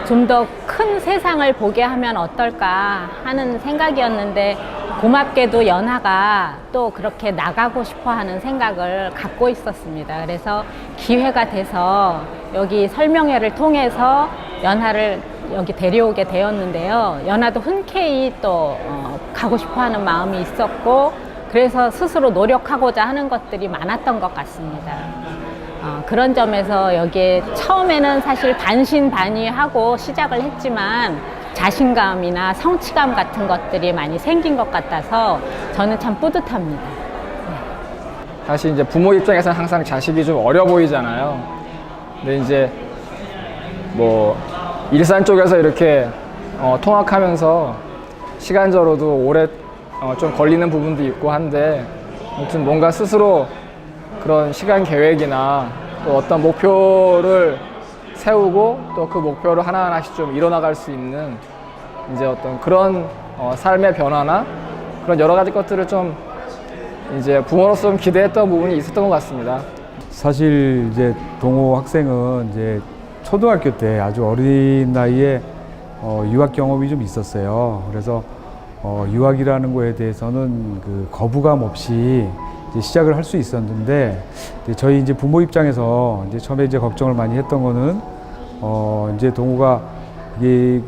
좀 더 큰 세상을 보게 하면 어떨까 하는 생각이었는데, 고맙게도 연하가 또 그렇게 나가고 싶어 하는 생각을 갖고 있었습니다. 그래서 기회가 돼서 여기 설명회를 통해서 연하를 여기 데려오게 되었는데요. 연하도 흔쾌히 또 가고 싶어 하는 마음이 있었고, 그래서 스스로 노력하고자 하는 것들이 많았던 것 같습니다. 그런 점에서 여기에 처음에는 사실 반신반의하고 시작을 했지만 자신감이나 성취감 같은 것들이 많이 생긴 것 같아서 저는 참 뿌듯합니다. 사실 이제 부모 입장에서는 항상 자식이 좀 어려 보이잖아요. 근데 이제 뭐 일산 쪽에서 이렇게 통학하면서 시간적으로도 오래 좀 걸리는 부분도 있고 한데, 아무튼 뭔가 스스로 그런 시간 계획이나 또 어떤 목표를 세우고 또 그 목표를 하나하나씩 좀 이뤄나갈 수 있는 이제 어떤 그런 삶의 변화나 그런 여러 가지 것들을 좀 이제 부모로서 좀 기대했던 부분이 있었던 것 같습니다. 사실 이제 동호 학생은 이제 초등학교 때 아주 어린 나이에 유학 경험이 좀 있었어요. 그래서 유학이라는 거에 대해서는 그 거부감 없이 이제 시작을 할 수 있었는데, 저희 이제 부모 입장에서 이제 처음에 이제 걱정을 많이 했던 거는 이제 동호가 이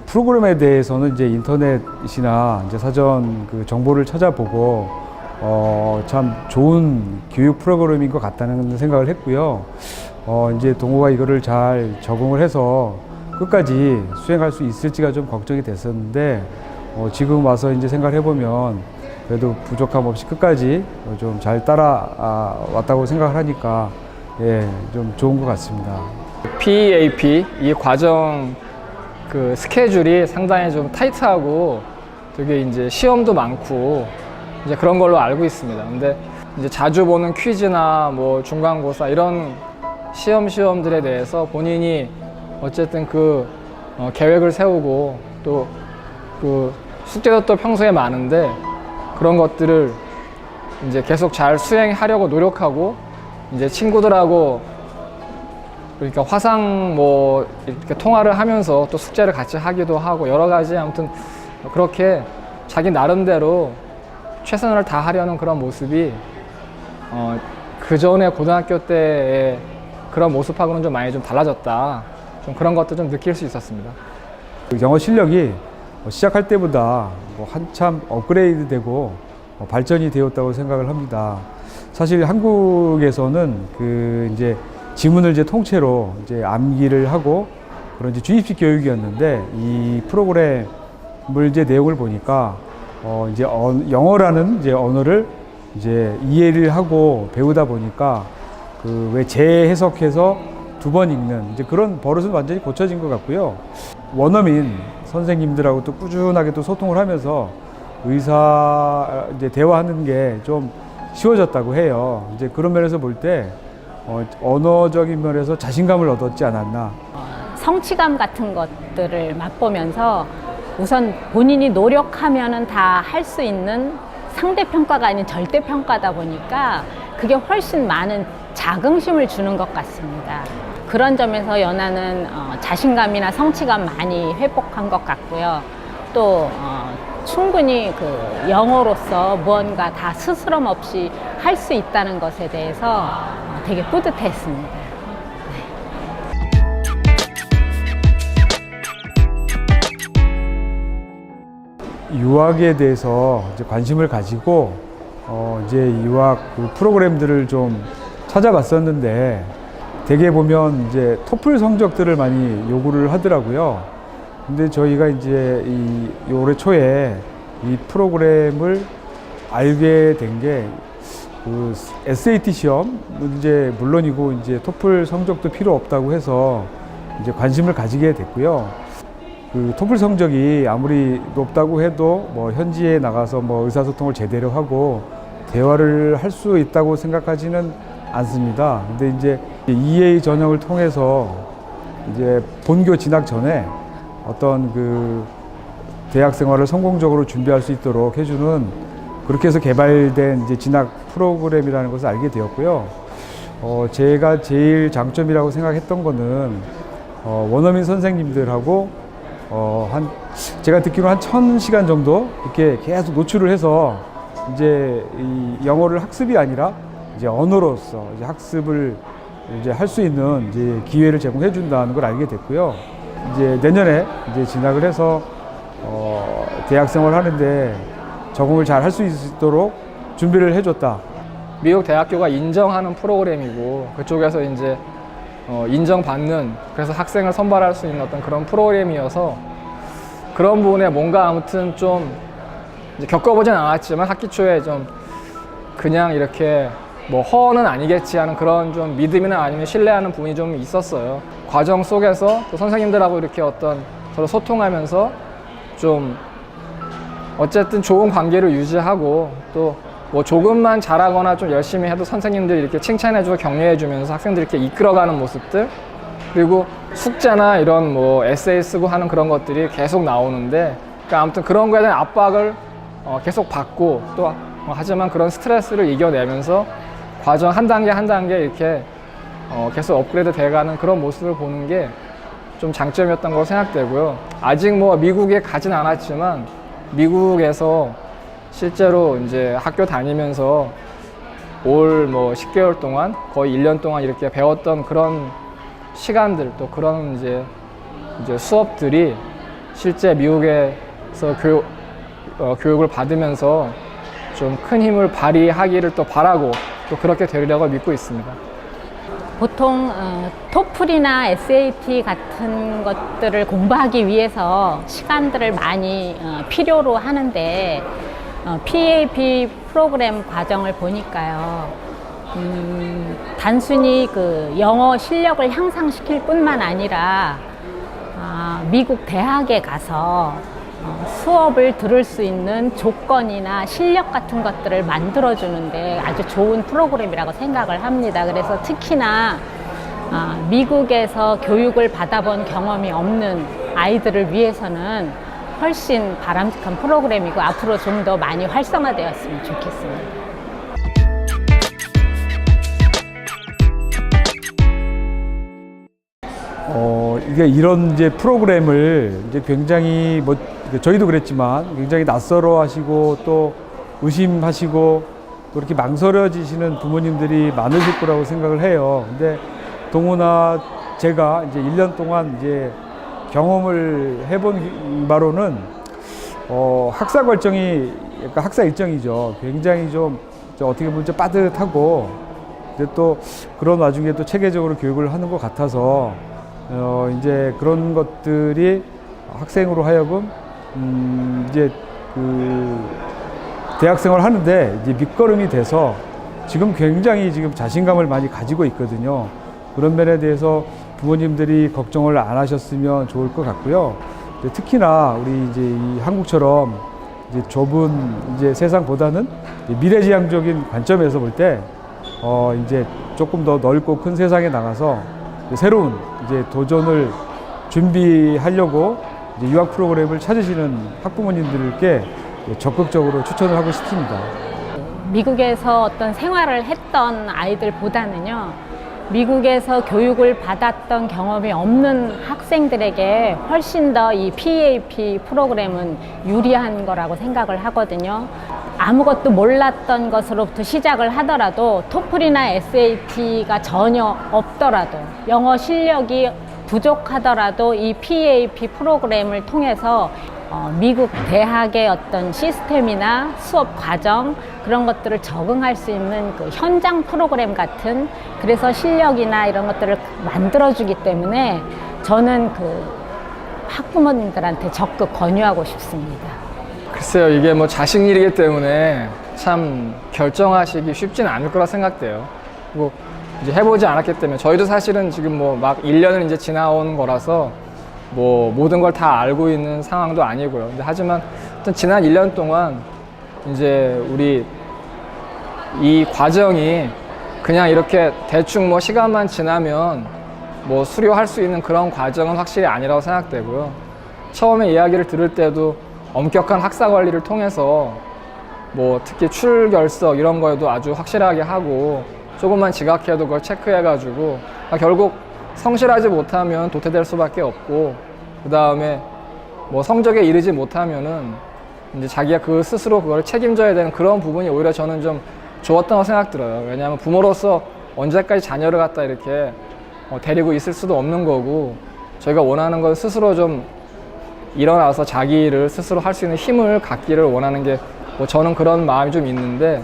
프로그램에 대해서는 이제 인터넷이나 이제 사전 그 정보를 찾아보고 참 좋은 교육 프로그램인 것 같다는 생각을 했고요. 이제 동호가 이거를 잘 적응을 해서 끝까지 수행할 수 있을지가 좀 걱정이 됐었는데, 지금 와서 이제 생각을 해보면 그래도 부족함 없이 끝까지 좀 잘 따라왔다고 생각을 하니까 좀 좋은 것 같습니다. PEAP 이 과정 그 스케줄이 상당히 좀 타이트하고 되게 이제 시험도 많고 이제 그런 걸로 알고 있습니다. 근데 이제 자주 보는 퀴즈나 뭐 중간고사 이런 시험들에 대해서 본인이 어쨌든 그 계획을 세우고 또 그 숙제도 또 평소에 많은데 그런 것들을 이제 계속 잘 수행하려고 노력하고, 이제 친구들하고 그러니까 화상 뭐 이렇게 통화를 하면서 또 숙제를 같이 하기도 하고 여러 가지 아무튼 그렇게 자기 나름대로 최선을 다하려는 그런 모습이 그 전에 고등학교 때의 그런 모습하고는 좀 많이 좀 달라졌다. 좀 그런 것도 좀 느낄 수 있었습니다. 영어 실력이 시작할 때보다 한참 업그레이드 되고 발전이 되었다고 생각을 합니다. 사실 한국에서는 그 이제 지문을 이제 통째로 이제 암기를 하고 그런 이제 주입식 교육이었는데, 이 프로그램을 이제 내용을 보니까 이제 영어라는 이제 언어를 이제 이해를 하고 배우다 보니까 그 왜 재해석해서 두 번 읽는 이제 그런 버릇은 완전히 고쳐진 것 같고요. 원어민 선생님들하고 또 꾸준하게 또 소통을 하면서 의사 이제 대화하는 게 좀 쉬워졌다고 해요. 이제 그런 면에서 볼 때 언어적인 면에서 자신감을 얻었지 않았나. 성취감 같은 것들을 맛보면서 우선 본인이 노력하면은 다 할 수 있는 상대평가가 아닌 절대평가다 보니까 그게 훨씬 많은 자긍심을 주는 것 같습니다. 그런 점에서 연하는 자신감이나 성취감 많이 회복한 것 같고요. 또 충분히 그 영어로서 무언가 다 스스럼 없이 할 수 있다는 것에 대해서 되게 뿌듯했습니다. 유학에 대해서 이제 관심을 가지고 이제 유학 그 프로그램들을 좀 찾아봤었는데, 대개 보면 이제 토플 성적들을 많이 요구를 하더라고요. 근데 저희가 이제 올해 초에 이 프로그램을 알게 된 게 그 SAT 시험 문제 물론이고 이제 토플 성적도 필요 없다고 해서 이제 관심을 가지게 됐고요. 그 토플 성적이 아무리 높다고 해도 뭐 현지에 나가서 뭐 의사소통을 제대로 하고 대화를 할 수 있다고 생각하지는 않습니다. 근데 이제 EA 전형을 통해서 이제 본교 진학 전에 어떤 그 대학 생활을 성공적으로 준비할 수 있도록 해주는, 그렇게 해서 개발된 이제 진학 프로그램이라는 것을 알게 되었고요. 제가 제일 장점이라고 생각했던 거는 원어민 선생님들하고 제가 듣기로 한 1000시간 정도 이렇게 계속 노출을 해서 이제 이 영어를 학습이 아니라 이제 언어로서 이제 학습을 이제 할 수 있는 이제 기회를 제공해 준다는 걸 알게 됐고요. 이제 내년에 이제 진학을 해서 대학 생활 하는데 적응을 잘 할 수 있도록 준비를 해줬다. 미국 대학교가 인정하는 프로그램이고 그쪽에서 이제 인정받는, 그래서 학생을 선발할 수 있는 어떤 그런 프로그램이어서 그런 부분에 뭔가 아무튼 좀 이제 겪어보진 않았지만 학기 초에 좀 그냥 이렇게 뭐 허언은 아니겠지 하는 그런 좀 믿음이나 아니면 신뢰하는 부분이 좀 있었어요. 과정 속에서 또 선생님들하고 이렇게 어떤 서로 소통하면서 좀 어쨌든 좋은 관계를 유지하고 또 뭐 조금만 잘하거나 좀 열심히 해도 선생님들이 이렇게 칭찬해주고 격려해주면서 학생들이 이렇게 이끌어가는 모습들, 그리고 숙제나 이런 뭐 에세이 쓰고 하는 그런 것들이 계속 나오는데, 그러니까 아무튼 그런 거에 대한 압박을 계속 받고 또 하지만 그런 스트레스를 이겨내면서 과정 한 단계 한 단계 이렇게 계속 업그레이드 돼가는 그런 모습을 보는 게 좀 장점이었던 걸로 생각되고요. 아직 뭐 미국에 가진 않았지만 미국에서 실제로 이제 학교 다니면서 올 뭐 10개월 동안 거의 1년 동안 이렇게 배웠던 그런 시간들, 또 그런 이제 수업들이 실제 미국에서 교육을 받으면서 좀 큰 힘을 발휘하기를 또 바라고 또 그렇게 되리라고 믿고 있습니다. 보통 토플이나 SAT 같은 것들을 공부하기 위해서 시간들을 많이 필요로 하는데 PAP 프로그램 과정을 보니까요, 단순히 그 영어 실력을 향상시킬 뿐만 아니라 미국 대학에 가서 수업을 들을 수 있는 조건이나 실력 같은 것들을 만들어주는데 아주 좋은 프로그램이라고 생각을 합니다. 그래서 특히나 미국에서 교육을 받아본 경험이 없는 아이들을 위해서는 훨씬 바람직한 프로그램이고 앞으로 좀 더 많이 활성화되었으면 좋겠습니다. 이게 이런 이제 프로그램을 이제 굉장히 뭐 저희도 그랬지만 굉장히 낯설어 하시고 또 의심하시고 또 이렇게 망설여지시는 부모님들이 많으실 거라고 생각을 해요. 근데 동훈아 제가 이제 1년 동안 이제 경험을 해본 바로는 학사 과정이 약간 학사 일정이죠. 굉장히 좀 어떻게 보면 좀 빠듯하고 근데 또 그런 와중에 또 체계적으로 교육을 하는 것 같아서 이제 그런 것들이 학생으로 하여금 이제 그 대학생활 하는데 이제 밑거름이 돼서 지금 굉장히 지금 자신감을 많이 가지고 있거든요. 그런 면에 대해서 부모님들이 걱정을 안 하셨으면 좋을 것 같고요. 특히나 우리 이제 이 한국처럼 이제 좁은 이제 세상보다는 미래지향적인 관점에서 볼 때 이제 조금 더 넓고 큰 세상에 나가서 새로운 이제 도전을 준비하려고 이제 유학 프로그램을 찾으시는 학부모님들께 적극적으로 추천을 하고 싶습니다. 미국에서 어떤 생활을 했던 아이들보다는요, 미국에서 교육을 받았던 경험이 없는 학생들에게 훨씬 더 이 PAP 프로그램은 유리한 거라고 생각을 하거든요. 아무것도 몰랐던 것으로부터 시작을 하더라도 토플이나 SAT가 전혀 없더라도 영어 실력이 부족하더라도 이 PAP 프로그램을 통해서 미국 대학의 어떤 시스템이나 수업 과정 그런 것들을 적응할 수 있는 그 현장 프로그램 같은, 그래서 실력이나 이런 것들을 만들어주기 때문에 저는 그 학부모님들한테 적극 권유하고 싶습니다. 글쎄요, 이게 뭐 자식 일이기 때문에 참 결정하시기 쉽진 않을 거라 생각돼요. 그리고 이제 해보지 않았기 때문에 저희도 사실은 지금 뭐 막 1년을 이제 지나온 거라서 뭐 모든 걸 다 알고 있는 상황도 아니고요. 근데 하지만 지난 1년 동안 이제 우리 이 과정이 그냥 이렇게 대충 뭐 시간만 지나면 뭐 수료할 수 있는 그런 과정은 확실히 아니라고 생각되고요. 처음에 이야기를 들을 때도 엄격한 학사 관리를 통해서 뭐 특히 출결석 이런 거에도 아주 확실하게 하고 조금만 지각해도 그걸 체크해가지고 결국 성실하지 못하면 도태될 수밖에 없고, 그 다음에 뭐 성적에 이르지 못하면은 이제 자기가 그 스스로 그걸 책임져야 되는 그런 부분이 오히려 저는 좀 좋았다고 생각 들어요. 왜냐하면 부모로서 언제까지 자녀를 갖다 이렇게 데리고 있을 수도 없는 거고, 저희가 원하는 건 스스로 좀 일어나서 자기 일을 스스로 할 수 있는 힘을 갖기를 원하는 게 뭐 저는 그런 마음이 좀 있는데,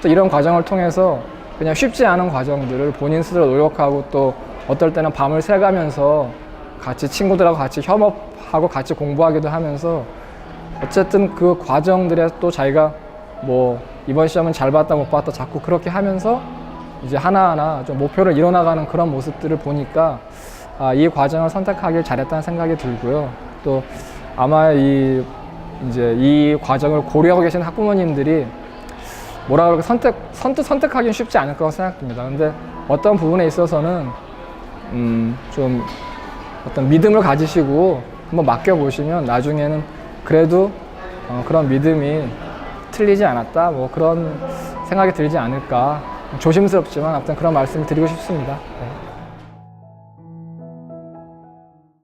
또 이런 과정을 통해서 그냥 쉽지 않은 과정들을 본인 스스로 노력하고 또 어떨 때는 밤을 새가면서 같이 친구들하고 같이 협업하고 같이 공부하기도 하면서 어쨌든 그 과정들에 또 자기가 뭐 이번 시험은 잘 봤다 못 봤다 자꾸 그렇게 하면서 이제 하나하나 좀 목표를 이뤄나가는 그런 모습들을 보니까 이 과정을 선택하길 잘했다는 생각이 들고요. 또 아마 이제 이 과정을 고려하고 계신 학부모님들이 뭐라 그럴까 선뜻 선택하기는 쉽지 않을 거라고 생각됩니다. 근데 어떤 부분에 있어서는 좀 어떤 믿음을 가지시고 한번 맡겨보시면 나중에는 그래도 그런 믿음이 틀리지 않았다, 뭐 그런 생각이 들지 않을까. 조심스럽지만 아무튼 그런 말씀을 드리고 싶습니다. 네.